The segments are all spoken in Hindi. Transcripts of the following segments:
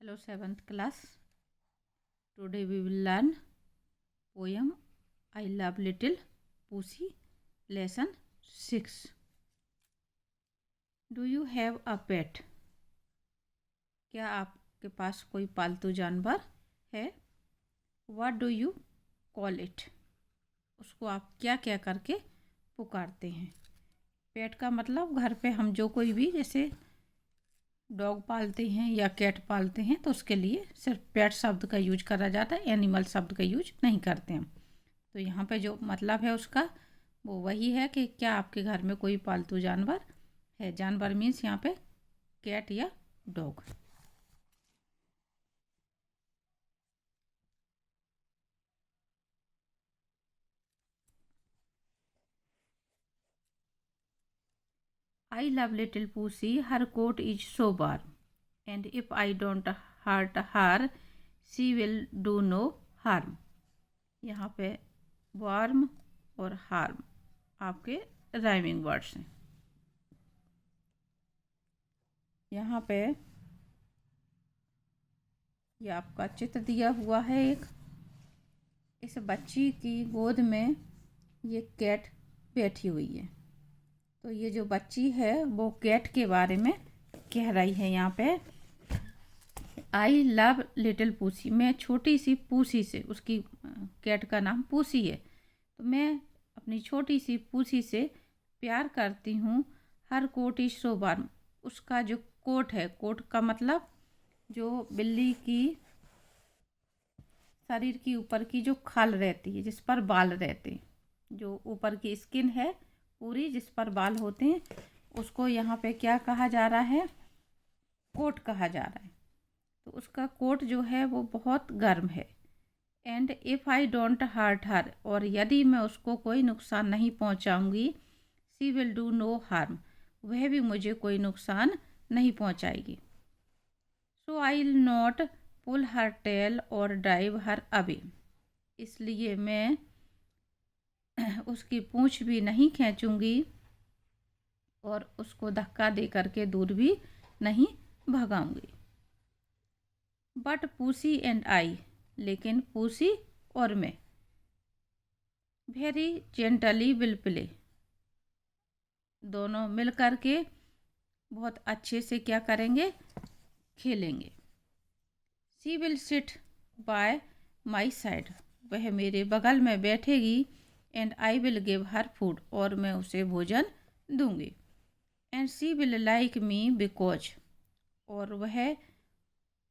Hello, 7th class. Today we will learn poem I Love Little Pussy, lesson 6. Do you have a pet? क्या आपके पास कोई पालतू जानवर है? What do you call it? उसको आप क्या क्या करके पुकारते हैं? पेट का मतलब घर पे हम जो कोई भी जैसे डॉग पालते हैं या कैट पालते हैं तो उसके लिए सिर्फ पेट शब्द का यूज करा जाता है, एनिमल शब्द का यूज नहीं करते हैं। तो यहाँ पे जो मतलब है उसका वो वही है कि क्या आपके घर में कोई पालतू जानवर है। जानवर मीन्स यहाँ पे कैट या dog. I love little pussy, her coat is so warm, and if I don't hurt her, she will do no harm. यहाँ पे वार्म और हार्म आपके राइमिंग वर्ड्स हैं। यहाँ पे ये आपका चित्र दिया हुआ है एक। इस बच्ची की गोद में ये कैट बैठी हुई है। तो ये जो बच्ची है वो कैट के बारे में कह रही है। यहाँ पे आई लव लिटिल पूसी, मैं छोटी सी पूसी से, उसकी कैट का नाम पूसी है, तो मैं अपनी छोटी सी पूसी से प्यार करती हूँ। Her coat is so warm, उसका जो कोट है, कोट का मतलब जो बिल्ली की शरीर की ऊपर की जो खाल रहती है जिस पर बाल रहते हैं, जो ऊपर की स्किन है पूरी जिस पर बाल होते हैं, उसको यहाँ पे क्या कहा जा रहा है? कोट कहा जा रहा है। तो उसका कोट जो है वो बहुत गर्म है। And if I don't hurt her, और यदि मैं उसको कोई नुकसान नहीं पहुँचाऊँगी, she will do no harm, वह भी मुझे कोई नुकसान नहीं पहुँचाएगी। So I will not pull her tail और ड्राइव हर अवे, इसलिए मैं उसकी पूँछ भी नहीं खींचूंगी और उसको धक्का दे करके दूर भी नहीं भगाऊंगी। बट पूसी एंड आई, लेकिन पूसी और मैं, वेरी जेंटली विल प्ले, दोनों मिल करके बहुत अच्छे से क्या करेंगे? खेलेंगे। She will sit bye my side, वह मेरे बगल में बैठेगी। And I will give her food, और मैं उसे भोजन दूंगी। And she will like me because, और वह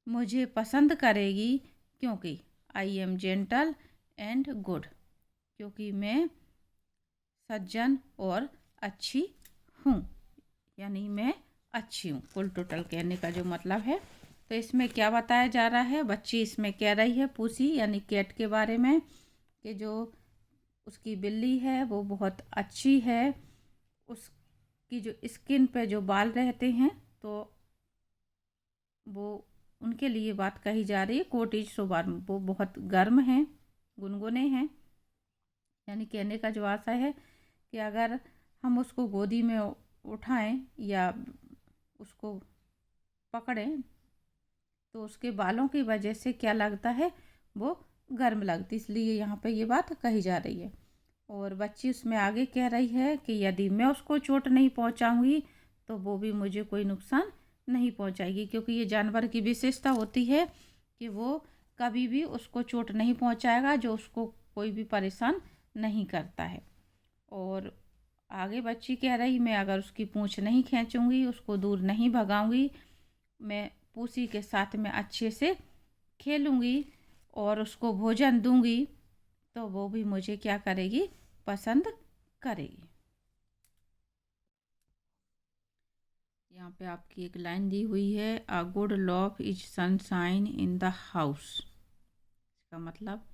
मुझे पसंद करेगी क्योंकि I am gentle and good, क्योंकि मैं सज्जन और अच्छी हूँ, यानी मैं अच्छी हूँ। फुल टोटल कहने का जो मतलब है, तो इसमें क्या बताया जा रहा है? बच्ची इसमें कह रही है पूसी यानी कैट के बारे में कि जो उसकी बिल्ली है वो बहुत अच्छी है, उसकी जो स्किन पे जो बाल रहते हैं तो वो उनके लिए बात कही जा रही है। कोट इज सो वार्म, वो बहुत गर्म हैं, गुनगुने हैं। यानी कहने का जो आशा है कि अगर हम उसको गोदी में उठाएं या उसको पकड़ें तो उसके बालों की वजह से क्या लगता है? वो गर्म लगती, इसलिए यहाँ पे ये बात कही जा रही है। और बच्ची उसमें आगे कह रही है कि यदि मैं उसको चोट नहीं पहुँचाऊँगी तो वो भी मुझे कोई नुकसान नहीं पहुँचाएगी, क्योंकि ये जानवर की विशेषता होती है कि वो कभी भी उसको चोट नहीं पहुँचाएगा, जो उसको कोई भी परेशान नहीं करता है। और आगे बच्ची कह रही, मैं अगर उसकी पूँछ नहीं खींचूँगी, उसको दूर नहीं भगाऊँगी, मैं पूसी के साथ में अच्छे से खेलूँगी और उसको भोजन दूँगी, तो वो भी मुझे क्या करेगी? पसंद करेगी। यहाँ पे आपकी एक लाइन दी हुई है, a good love is sunshine in the house. इसका मतलब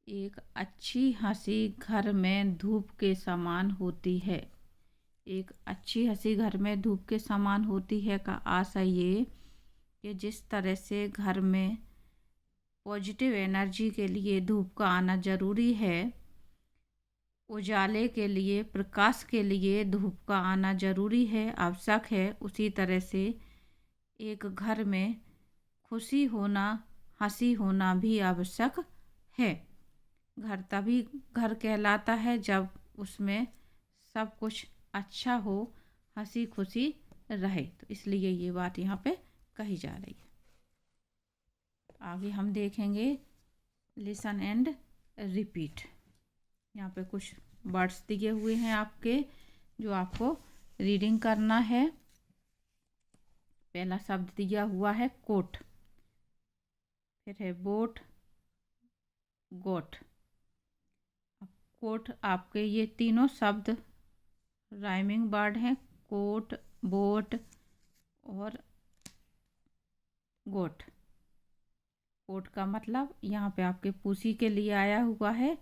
एक अच्छी हंसी घर में धूप के समान होती है। एक अच्छी हंसी घर में धूप के समान होती है का आशा ये कि जिस तरह से घर में पॉजिटिव एनर्जी के लिए धूप का आना ज़रूरी है, उजाले के लिए, प्रकाश के लिए धूप का आना ज़रूरी है, आवश्यक है, उसी तरह से एक घर में खुशी होना, हंसी होना भी आवश्यक है। घर तभी घर कहलाता है जब उसमें सब कुछ अच्छा हो, हंसी खुशी रहे। तो इसलिए ये बात यहाँ पे कही जा रही है। आगे हम देखेंगे लिसन एंड रिपीट। यहाँ पे कुछ वर्ड्स दिए हुए हैं आपके, जो आपको रीडिंग करना है। पहला शब्द दिया हुआ है कोट, फिर है बोट, गोट। कोट आपके ये तीनों शब्द राइमिंग वर्ड हैं, कोट, बोट और गोट। कोट का मतलब यहाँ पे आपके पूसी के लिए आया हुआ है,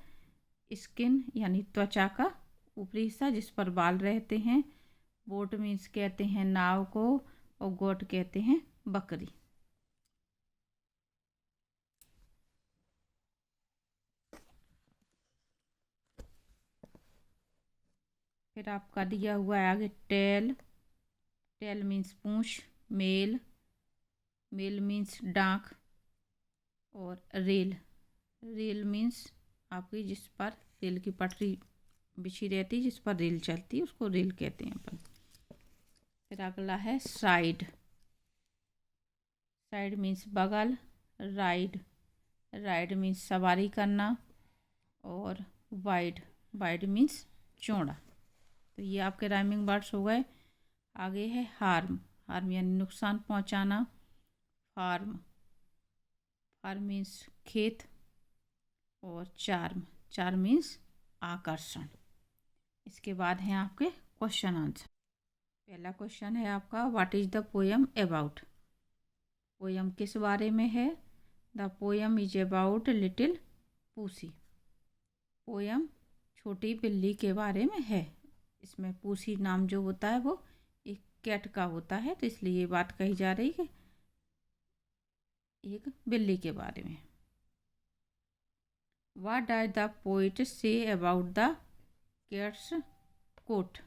स्किन यानी त्वचा का ऊपरी हिस्सा जिस पर बाल रहते हैं। बोट मीन्स कहते हैं नाव को, और गोट कहते हैं बकरी। फिर आपका दिया हुआ है आगे टेल। टेल मीन्स पूंछ, मेल, मेल मीन्स डांक, और रेल, रेल मीन्स आपकी जिस पर रेल की पटरी बिछी रहती, जिस पर रेल चलती, उसको रेल कहते हैं अपन। फिर अगला है साइड। साइड मीन्स बगल, राइड, राइड मीन्स सवारी करना, और वाइड, वाइड मीन्स चौड़ा। तो ये आपके राइमिंग वर्ड्स हो गए। आगे है हार्म। हार्म यानी नुकसान पहुंचाना। फार्म, फार्म मीन्स खेत, और चार्म, चार्म मीन्स आकर्षण। इसके बाद हैं आपके क्वेश्चन आंसर। पहला क्वेश्चन है आपका, what is the poem about. Poem किस बारे में है। The poem is about little pussy. Poem छोटी बिल्ली के बारे में है। इसमें पूसी नाम जो होता है वो एक कैट का होता है, तो इसलिए ये बात कही जा रही है एक बिल्ली के बारे में। What does the poet say about the cat's coat?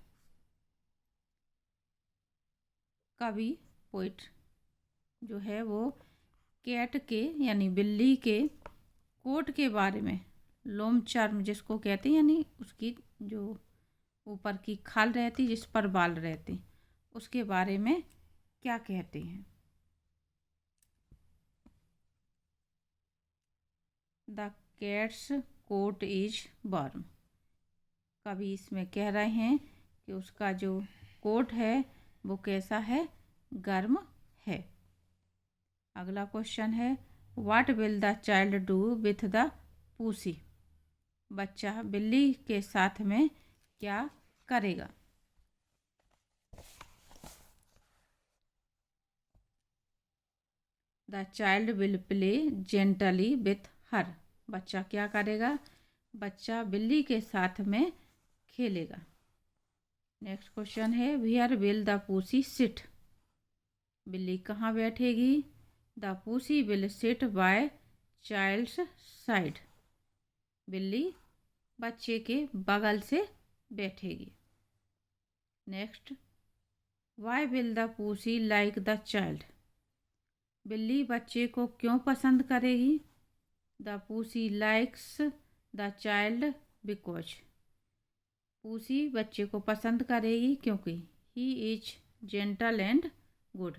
कवि, पोइट जो है वो कैट के यानी बिल्ली के कोट के बारे में, लोम चर्म जिसको कहते हैं, यानी उसकी जो ऊपर की खाल रहती जिस पर बाल रहते, उसके बारे में क्या कहते हैं। The cat's coat is warm. कवि इसमें कह रहे हैं कि उसका जो कोट है वो कैसा है, गर्म है। अगला क्वेश्चन है, what will the child do with the pussy. बच्चा बिल्ली के साथ में क्या करेगा। The child will play gently with her. बच्चा क्या करेगा, बच्चा बिल्ली के साथ में खेलेगा। नेक्स्ट क्वेश्चन है, where will the pussy sit. बिल्ली कहाँ बैठेगी। The pussy will sit by child's side. बिल्ली बच्चे के बगल से बैठेगी। Next, why will the pussy like the child. बिल्ली बच्चे को क्यों पसंद करेगी। The pussy likes the child because. पूसी बच्चे को पसंद करेगी क्योंकि he is gentle and good,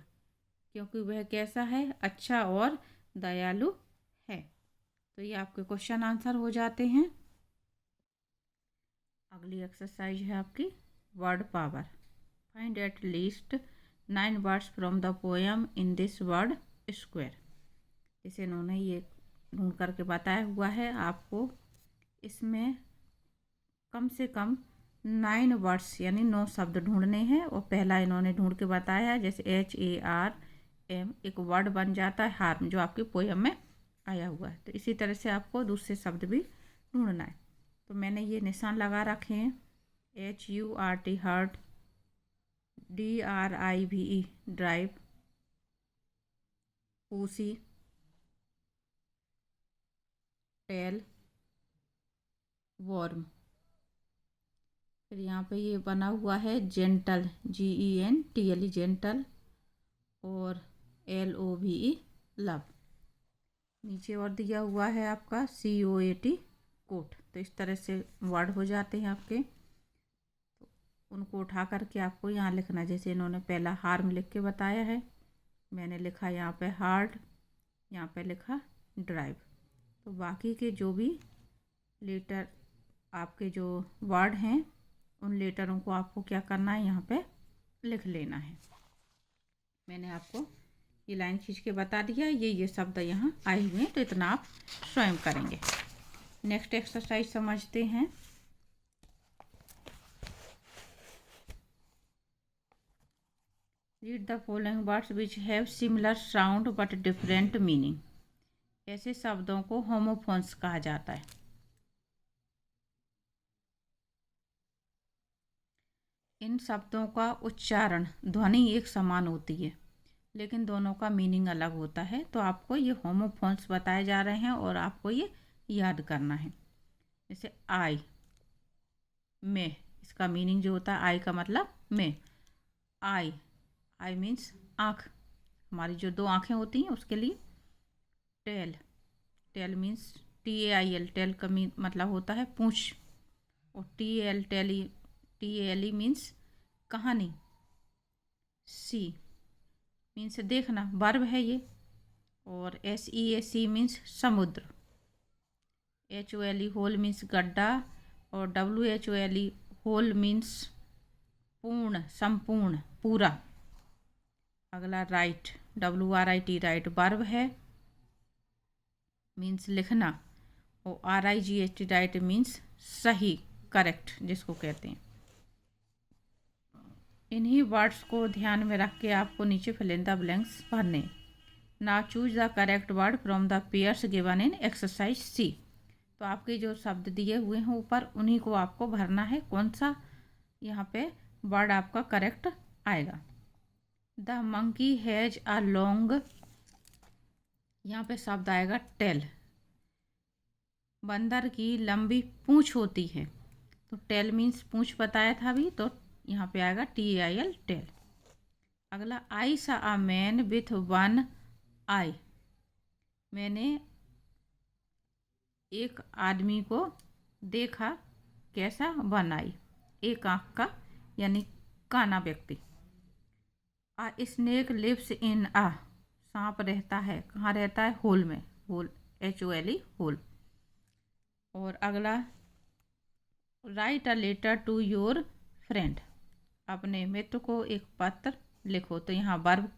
क्योंकि वह कैसा है, अच्छा और दयालु है। तो ये आपके क्वेश्चन आंसर हो जाते हैं। अगली एक्सरसाइज है आपकी word power. Find at least 9 words from the poem in this word square. इसे इन्होंने ये ढूंढ करके बताया हुआ है आपको। इसमें कम से कम 9 वर्ड्स यानी 9 शब्द ढूंढने हैं, और पहला इन्होंने ढूंढ के बताया है, जैसे HARM एक वर्ड बन जाता है हार्म, जो आपकी पोयम में आया हुआ है। तो इसी तरह से आपको दूसरे शब्द भी ढूंढना है। तो मैंने ये निशान लगा रखे हैं, HURT hurt, DRIVE drive, pussy, tail, warm. फिर यहाँ पे ये बना हुआ है जेंटल, GENTL जेंटल, और LOVE लव। नीचे और दिया हुआ है आपका COAT कोट। तो इस तरह से वर्ड हो जाते हैं आपके। तो उनको उठा करके आपको यहाँ लिखना, जैसे इन्होंने पहला हार्म लिख के बताया है, मैंने लिखा यहाँ पे हार्ड, यहाँ पे लिखा ड्राइव। तो बाकी के जो भी लेटर आपके जो वर्ड हैं उन लेटरों को आपको क्या करना है, यहाँ पे लिख लेना है। मैंने आपको ये लाइन खींच के बता दिया। ये शब्द यहाँ आए हुए हैं, तो इतना आप स्वयं करेंगे। नेक्स्ट एक्सरसाइज समझते हैं। Read the following words which have similar sound but different meaning. ऐसे शब्दों को होमोफोन्स कहा जाता है। इन शब्दों का उच्चारण ध्वनि एक समान होती है, लेकिन दोनों का मीनिंग अलग होता है। तो आपको ये होमोफोन्स बताए जा रहे हैं और आपको ये याद करना है। जैसे आई, मैं, इसका मीनिंग जो होता है आई का मतलब मैं। आई, आई मीन्स आँख, हमारी जो दो आँखें होती हैं उसके लिए। Tail, tail means TAIL, tail का मतलब होता है पूंछ। और TALE मीन्स कहानी। सी मीन्स देखना, वर्ब है ये। और SEAC मीन्स समुद्र। HOLE होल मीन्स गड्ढा। और WHOLE होल मीन्स पूर्ण, संपूर्ण, पूरा। अगला राइट, WRIT राइट वर्ब है, मीन्स लिखना। और RIGHT राइट मीन्स सही, करेक्ट जिसको कहते हैं। इन्हीं वर्ड्स को ध्यान में रख के आपको नीचे फिल इन द ब्लैंक्स भरने। Now choose the correct word from the pairs given in exercise C। तो आपके जो शब्द दिए हुए हैं ऊपर, उन्हीं को आपको भरना है। कौन सा यहाँ पे वर्ड आपका करेक्ट आएगा। The monkey has a long, यहाँ पे शब्द आएगा टेल। बंदर की लंबी पूंछ होती है, तो टेल मीन्स पूंछ बताया था अभी, तो यहाँ पे आएगा TAIL टेल। अगला आई सा अ मैन विथ वन आई, मैंने एक आदमी को देखा, कैसा, वन आई, एक आँख का, यानी काना व्यक्ति। आ स्नेक लिव्स इन आ, सांप रहता है, कहाँ रहता है, होल में, होल HOLE होल। और अगला write a letter to your friend, अपने मित्र को एक पत्र लिखो। तो यहाँ वर्ब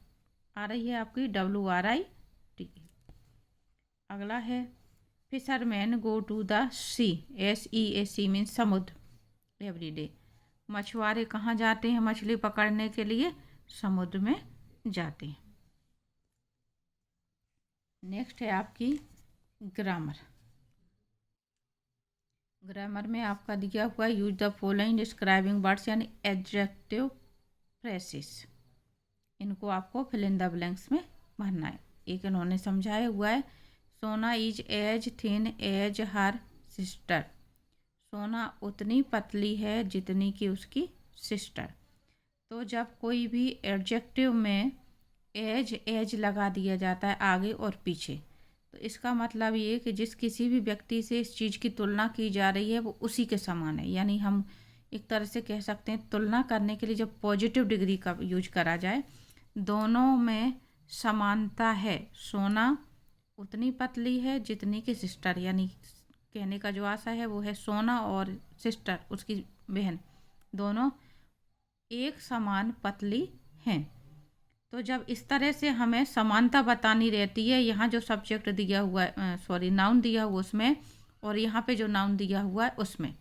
आ रही है आपकी WRIT। अगला है fisherman go to the sea, SEAC means समुद्र एवरी डे। मछुआरे कहाँ जाते हैं मछली पकड़ने के लिए, समुद्र में जाते हैं। नेक्स्ट है आपकी ग्रामर। ग्रामर में आपका दिया हुआ use the following describing words यानी एडजेक्टिव फ्रेसेस। इनको आपको फिल इन द ब्लैंक्स में भरना है। एक इन्होंने समझाया हुआ है, Sona is as thin as her sister. Sona उतनी पतली है जितनी कि उसकी सिस्टर। तो जब कोई भी एडजेक्टिव में एज लगा दिया जाता है आगे और पीछे, तो इसका मतलब ये कि जिस किसी भी व्यक्ति से इस चीज़ की तुलना की जा रही है वो उसी के समान है। यानी हम एक तरह से कह सकते हैं, तुलना करने के लिए जब पॉजिटिव डिग्री का यूज करा जाए, दोनों में समानता है। सोना उतनी पतली है जितनी कि सिस्टर, यानी कहने का जो आशा है वो है सोना और सिस्टर उसकी बहन दोनों एक समान पतली हैं। तो जब इस तरह से हमें समानता बतानी रहती है, यहाँ जो सब्जेक्ट दिया हुआ है, नाउन दिया हुआ उसमें, और यहाँ पे जो नाउन दिया हुआ है उसमें,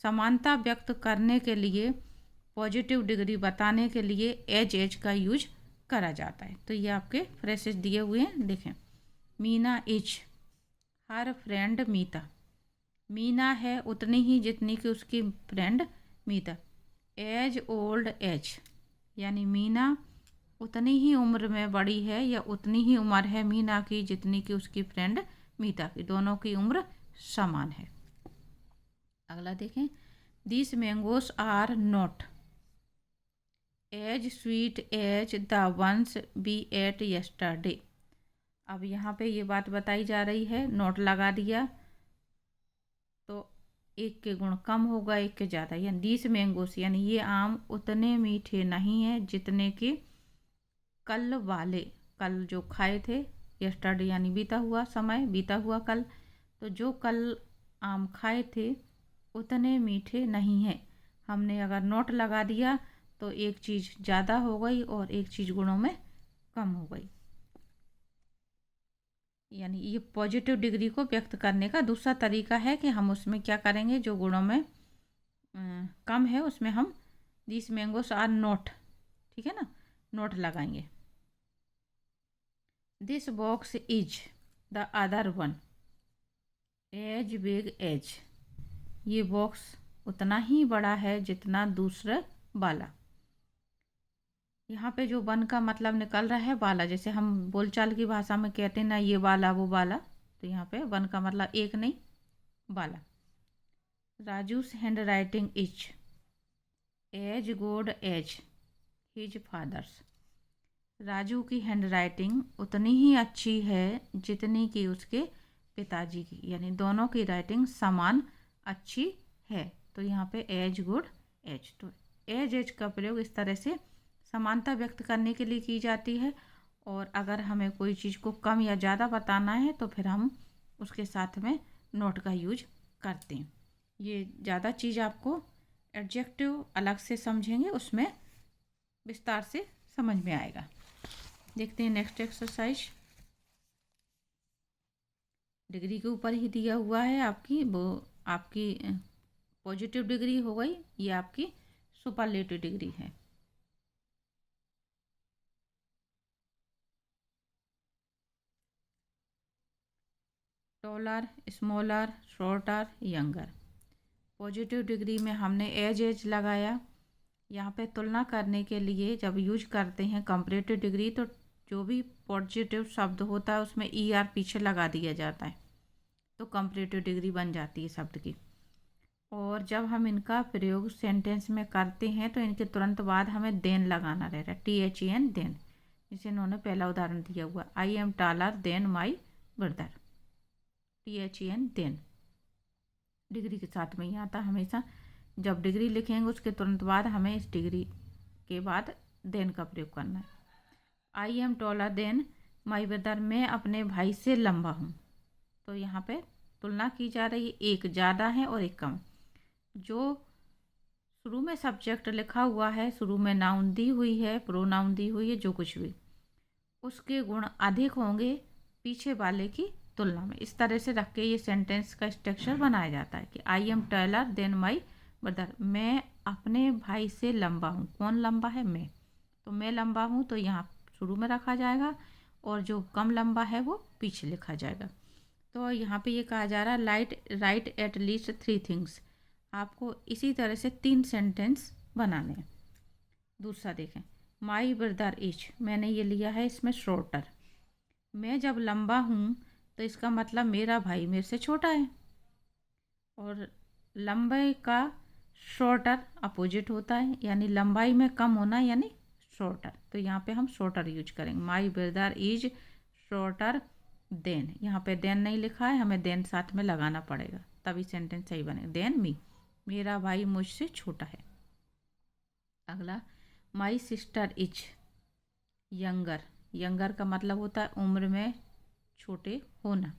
समानता व्यक्त करने के लिए, पॉजिटिव डिग्री बताने के लिए एज का यूज करा जाता है। तो ये आपके फ्रेसेस दिए हुए हैं, देखें। मीना इज हर फ्रेंड मीता, मीना है उतनी ही जितनी कि उसकी फ्रेंड मीता। एज ओल्ड एज, यानी मीना उतनी ही उम्र में बड़ी है या उतनी ही उम्र है मीना की जितनी कि उसकी फ्रेंड मीता की, दोनों की उम्र समान है। अगला देखें, this mangoes are not as sweet as the ones we ate yesterday. अब यहाँ पे ये बात बताई जा रही है, नोट लगा दिया तो एक के गुण कम होगा एक के ज़्यादा, यानी दीस मैंगोस, यानी ये आम उतने मीठे नहीं हैं जितने के कल वाले, कल जो खाए थे, यस्टरडे यानी बीता हुआ समय, बीता हुआ कल, तो जो कल आम खाए थे उतने मीठे नहीं हैं। हमने अगर नोट लगा दिया तो एक चीज़ ज़्यादा हो गई और एक चीज़ गुणों में कम हो गई। यानी ये पॉजिटिव डिग्री को व्यक्त करने का दूसरा तरीका है कि हम उसमें क्या करेंगे, जो गुणों में कम है उसमें हम दिस मैंगोस आर नोट, ठीक है ना, नोट लगाएंगे। This box is the other one as big as, ये बॉक्स उतना ही बड़ा है जितना दूसरा वाला। यहाँ पे जो वन का मतलब निकल रहा है वाला, जैसे हम बोलचाल की भाषा में कहते हैं ना, ये वाला वो वाला, तो यहाँ पे वन का मतलब एक नहीं, वाला। Raju's hand writing is as good as his father's, Raju की हैंड राइटिंग उतनी ही अच्छी है जितनी कि उसके पिताजी की, यानी दोनों की राइटिंग समान अच्छी है। तो यहाँ पे एज गुड एज, तो एज का प्रयोग इस तरह से समानता व्यक्त करने के लिए की जाती है। और अगर हमें कोई चीज़ को कम या ज़्यादा बताना है तो फिर हम उसके साथ में नोट का यूज करते हैं। ये ज़्यादा चीज़ आपको एडजेक्टिव अलग से समझेंगे, उसमें विस्तार से समझ में आएगा। देखते हैं नेक्स्ट एक्सरसाइज। डिग्री के ऊपर ही दिया हुआ है आपकी, वो आपकी पॉजिटिव डिग्री हो गई, ये आपकी सुपरलेटिव डिग्री है। Taller, smaller, shorter, younger. Positive degree में हमने एज लगाया। यहाँ पे तुलना करने के लिए जब यूज करते हैं कंपैरेटिव डिग्री, तो जो भी पॉजिटिव शब्द होता है उसमें ER पीछे लगा दिया जाता है, तो कंपैरेटिव डिग्री बन जाती है शब्द की। और जब हम इनका प्रयोग सेंटेंस में करते हैं तो इनके तुरंत बाद हमें देन लगाना रहता है, THEN देन, जिसे इन्होंने पहला उदाहरण दिया हुआ, I am taller than my brother, THEN then degree के साथ में ही आता हमेशा। जब डिग्री लिखेंगे उसके तुरंत बाद हमें इस डिग्री के बाद देन का प्रयोग करना है। I am taller than my brother, मैं अपने भाई से लंबा हूँ। तो यहाँ पे तुलना की जा रही है, एक ज़्यादा है और एक कम। जो शुरू में सब्जेक्ट लिखा हुआ है, शुरू में नाउन दी हुई है, प्रोनाउन दी हुई है, जो कुछ भी, उसके गुण अधिक होंगे पीछे वाले की तुलना में। इस तरह से रख के ये सेंटेंस का स्ट्रक्चर बनाया जाता है कि I am taller than my brother, मैं अपने भाई से लंबा हूँ। कौन लंबा है? मैं। तो मैं लंबा हूँ तो यहाँ शुरू में रखा जाएगा और जो कम लंबा है वो पीछे लिखा जाएगा। तो यहाँ पे ये कहा जा रहा है राइट एट लीस्ट 3 थिंग्स। आपको इसी तरह से 3 सेंटेंस बनाने हैं। दूसरा देखें, माई ब्रदर इज, मैंने ये लिया है इसमें शॉर्टर। मैं जब लंबा हूँ तो इसका मतलब मेरा भाई मेरे से छोटा है, और लंबाई का शॉर्टर अपोजिट होता है, यानी लंबाई में कम होना यानी शॉर्टर। तो यहाँ पे हम शॉर्टर यूज करेंगे, my brother is shorter than. यहाँ पे देन नहीं लिखा है, हमें देन साथ में लगाना पड़ेगा तभी सेंटेंस सही बनेगा। देन मी, मेरा भाई मुझसे छोटा है। अगला, my sister is younger. Younger का मतलब होता है उम्र में छोटे होना।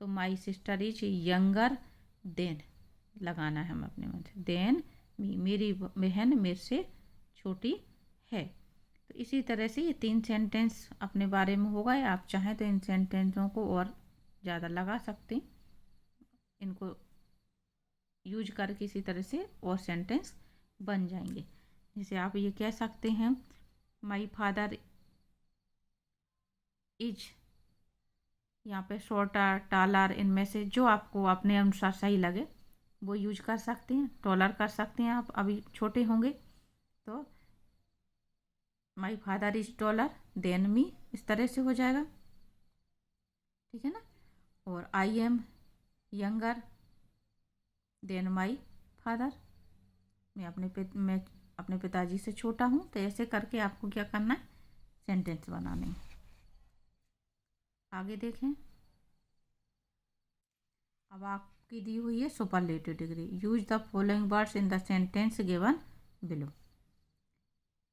तो my sister is younger than लगाना है हम अपने मन से। देन मी, मेरी बहन मेरे से छोटी है। तो इसी तरह से ये 3 सेंटेंस अपने बारे में होगा। या आप चाहें तो इन सेंटेंसों को और ज़्यादा लगा सकते हैं, इनको यूज करके इसी तरह से और सेंटेंस बन जाएंगे। जैसे आप ये कह सकते हैं, माई फादर इज, यहाँ पे शॉर्टर, टालर, इनमें से जो आपको अपने अनुसार सही लगे वो यूज कर सकते हैं। टॉलर कर सकते हैं आप, अभी छोटे होंगे तो my father is taller than me, इस तरह से हो जाएगा, ठीक है ना। और I am younger than my father, मैं अपने पिताजी से छोटा हूँ। तो ऐसे करके आपको क्या करना है, सेंटेंस बनाने हैं। आगे देखें। अब आपकी दी हुई है superlative degree. Use the following words in the sentence given below.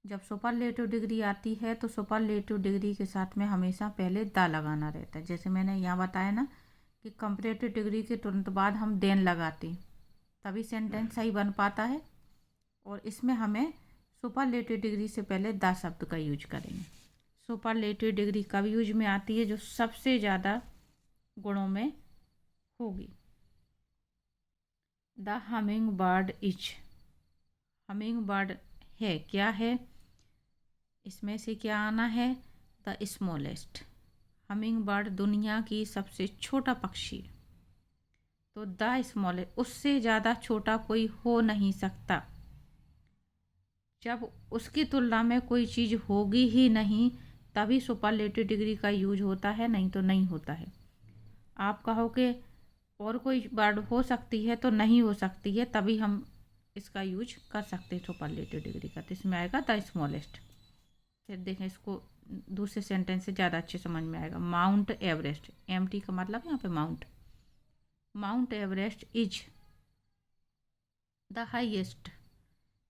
जब सुपरलेटिव डिग्री आती है तो सुपरलेटिव डिग्री के साथ में हमेशा पहले द लगाना रहता है। जैसे मैंने यहाँ बताया ना कि कंपैरेटिव डिग्री के तुरंत बाद हम देन लगाते हैं, तभी सेंटेंस सही बन पाता है। और इसमें हमें सुपरलेटिव डिग्री से पहले द शब्द का यूज करेंगे। सुपरलेटिव डिग्री कब यूज में आती है? जो सबसे ज़्यादा गुणों में होगी। The humming bird is, humming bird है, क्या है? इसमें से क्या आना है? The smallest. हमिंग बर्ड दुनिया की सबसे छोटा पक्षी है, तो द स्मॉलेस्ट, उससे ज़्यादा छोटा कोई हो नहीं सकता। जब उसकी तुलना में कोई चीज़ होगी ही नहीं तभी सुपरलेटिव डिग्री का यूज होता है, नहीं तो नहीं होता है। आप कहो कि और कोई बर्ड हो सकती है तो नहीं हो सकती है, तभी हम इसका यूज कर सकते हैं सुपरलेटिव डिग्री का। तो इसमें आएगा द स्मॉलेस्ट। फिर देखें, इसको दूसरे सेंटेंस से ज़्यादा अच्छे समझ में आएगा। माउंट एवरेस्ट, MT का मतलब यहाँ पे mount. Mount Everest is the highest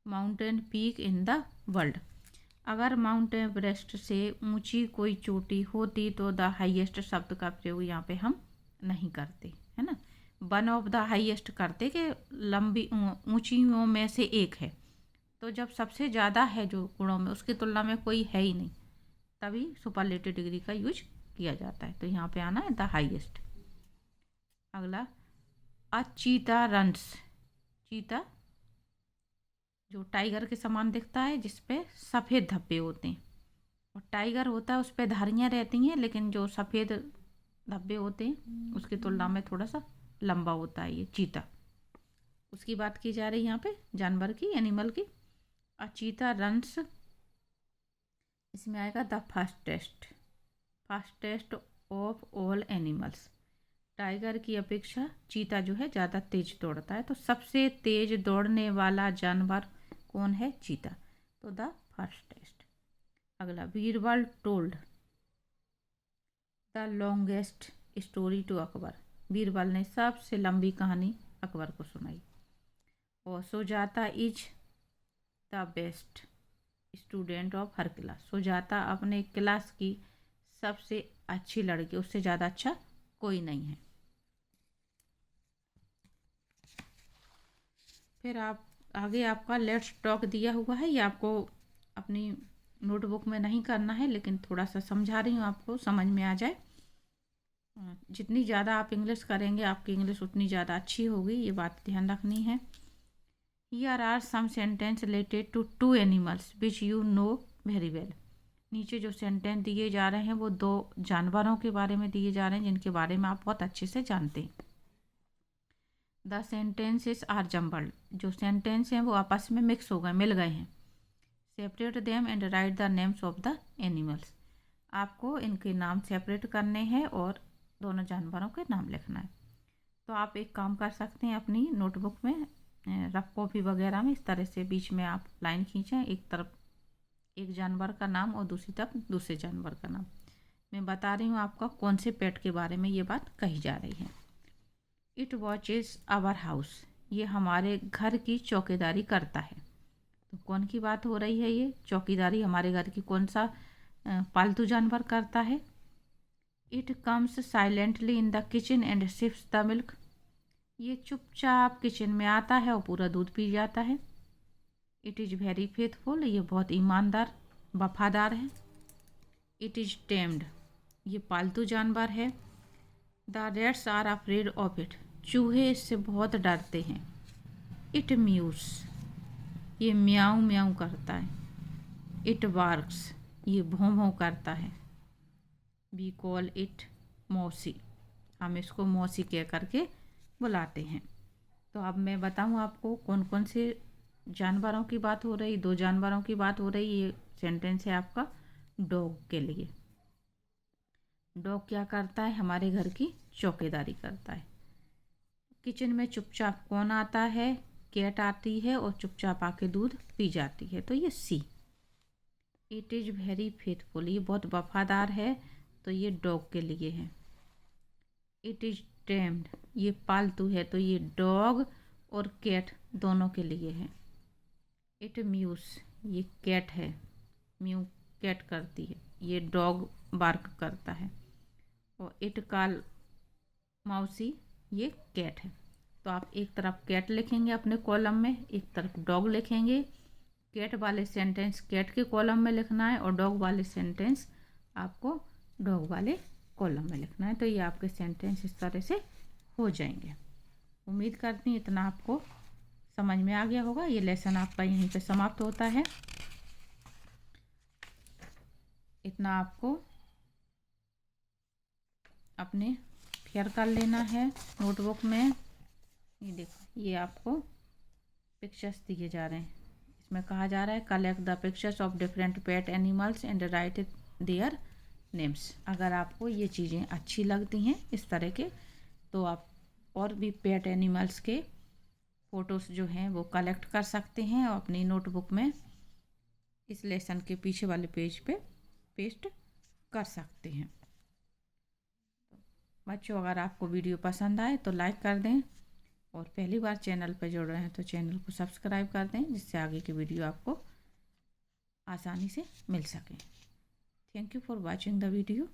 mountain peak in the world. अगर माउंट एवरेस्ट से ऊंची कोई चोटी होती तो द हाईएस्ट शब्द का प्रयोग यहाँ पे हम नहीं करते, है ना। वन ऑफ द हाईएस्ट करते कि लंबी ऊंचियों में से एक है। तो जब सबसे ज़्यादा है जो गुणों में, उसकी तुलना में कोई है ही नहीं, तभी सुपरलेटिव डिग्री का यूज किया जाता है। तो यहाँ पे आना है द हाईएस्ट। अगला, अ चीता रन्स। चीता जो टाइगर के समान दिखता है, जिसपे सफ़ेद धब्बे होते हैं, और टाइगर होता है उस पर धारियाँ रहती हैं, लेकिन जो सफ़ेद धब्बे होते हैं उसकी तुलना में थोड़ा सा लंबा होता है ये चीता। उसकी बात की जा रही है यहाँ पे, जानवर की, एनिमल की। अ चीता रन्स, इसमें आएगा the fastest, fastest of all animals. Tiger की अपेक्षा चीता जो है ज़्यादा तेज दौड़ता है, तो सबसे तेज दौड़ने वाला जानवर कौन है? चीता। तो द फास्टेस्ट। अगला, Birbal told the longest story to Akbar. Birbal ने सबसे लंबी कहानी अकबर को सुनाई। और Sujata is the best student of her class. Sujata अपने क्लास की सबसे अच्छी लड़की, उससे ज़्यादा अच्छा कोई नहीं है। फिर आप आगे, आपका लेट्स टॉक दिया हुआ है, ये आपको अपनी नोटबुक में नहीं करना है, लेकिन थोड़ा सा समझा रही हूँ आपको, समझ में आ जाए। जितनी ज़्यादा आप इंग्लिश करेंगे आपकी इंग्लिश उतनी ज़्यादा अच्छी होगी, ये बात ध्यान रखनी है। Here are some sentence related to two animals which you know very well. नीचे जो सेंटेंस दिए जा रहे हैं वो दो जानवरों के बारे में दिए जा रहे हैं जिनके बारे में आप बहुत अच्छे से जानते हैं। The sentences are jumbled. जो सेंटेंस हैं वो आपस में मिक्स हो गए, मिल गए हैं। Separate them and right the names of the animals. आपको इनके नाम सेपरेट करने हैं और दोनों जानवरों के नाम लिखना है। तो आप एक काम कर सकते हैं, अपनी नोटबुक में रफ कॉपी वगैरह में इस तरह से बीच में आप लाइन खींचें, एक तरफ एक जानवर का नाम और दूसरी तरफ दूसरे जानवर का नाम। मैं बता रही हूँ आपका कौन से पेट के बारे में ये बात कही जा रही है। It watches our house. ये हमारे घर की चौकीदारी करता है। तो कौन की बात हो रही है? ये चौकीदारी हमारे घर की कौन सा पालतू जानवर करता है? It comes silently in the kitchen and sips the milk. ये चुपचाप किचन में आता है और पूरा दूध पी जाता है। It is very faithful. ये बहुत ईमानदार, वफादार है। It is tamed. ये पालतू जानवर है। The rats are afraid of it. चूहे इससे बहुत डरते हैं। It mews. ये म्याऊं म्याऊं करता है। It barks. ये भौं भौं करता है। वी कॉल इट मौसी। हम इसको मौसी कह करके बुलाते हैं। तो अब मैं बताऊं आपको कौन कौन से जानवरों की बात हो रही। दो जानवरों की बात हो रही। ये सेंटेंस है आपका डॉग के लिए। डॉग क्या करता है? हमारे घर की चौकीदारी करता है। किचन में चुपचाप कौन आता है? कैट आती है और चुपचाप आके दूध पी जाती है। तो ये सी। It is very faithful. ये बहुत वफादार है तो ये डॉग के लिए है। इट इज टेम्ड, ये पालतू है, तो ये डॉग और कैट दोनों के लिए है। इट म्यूज, ये कैट है, म्यू कैट करती है, ये डॉग बार्क करता है। और इट कॉल माउसी, ये कैट है। तो आप एक तरफ कैट लिखेंगे अपने कॉलम में, एक तरफ डॉग लिखेंगे। कैट वाले सेंटेंस कैट के कॉलम में लिखना है और डॉग वाले सेंटेंस आपको डॉग वाले कॉलम में लिखना है। तो ये आपके सेंटेंस इस तरह से हो जाएंगे। उम्मीद करती हूँ इतना आपको समझ में आ गया होगा। ये लेसन आपका यहीं पे समाप्त होता है। इतना आपको अपने फेयर कर लेना है नोटबुक में। ये देखो, ये आपको पिक्चर्स दिए जा रहे हैं। इसमें कहा जा रहा है collect the pictures of different pet animals and right their names. अगर आपको ये चीज़ें अच्छी लगती हैं इस तरह के, तो आप और भी पेट एनिमल्स के फ़ोटोज़ जो हैं वो कलेक्ट कर सकते हैं और अपनी नोटबुक में इस लेसन के पीछे वाले पेज पे पेस्ट कर सकते हैं। बच्चों, अगर आपको वीडियो पसंद आए तो लाइक कर दें और पहली बार चैनल पर जुड़ रहे हैं तो चैनल को सब्सक्राइब कर दें, जिससे आगे की वीडियो आपको आसानी से मिल सके। Thank you for watching the video.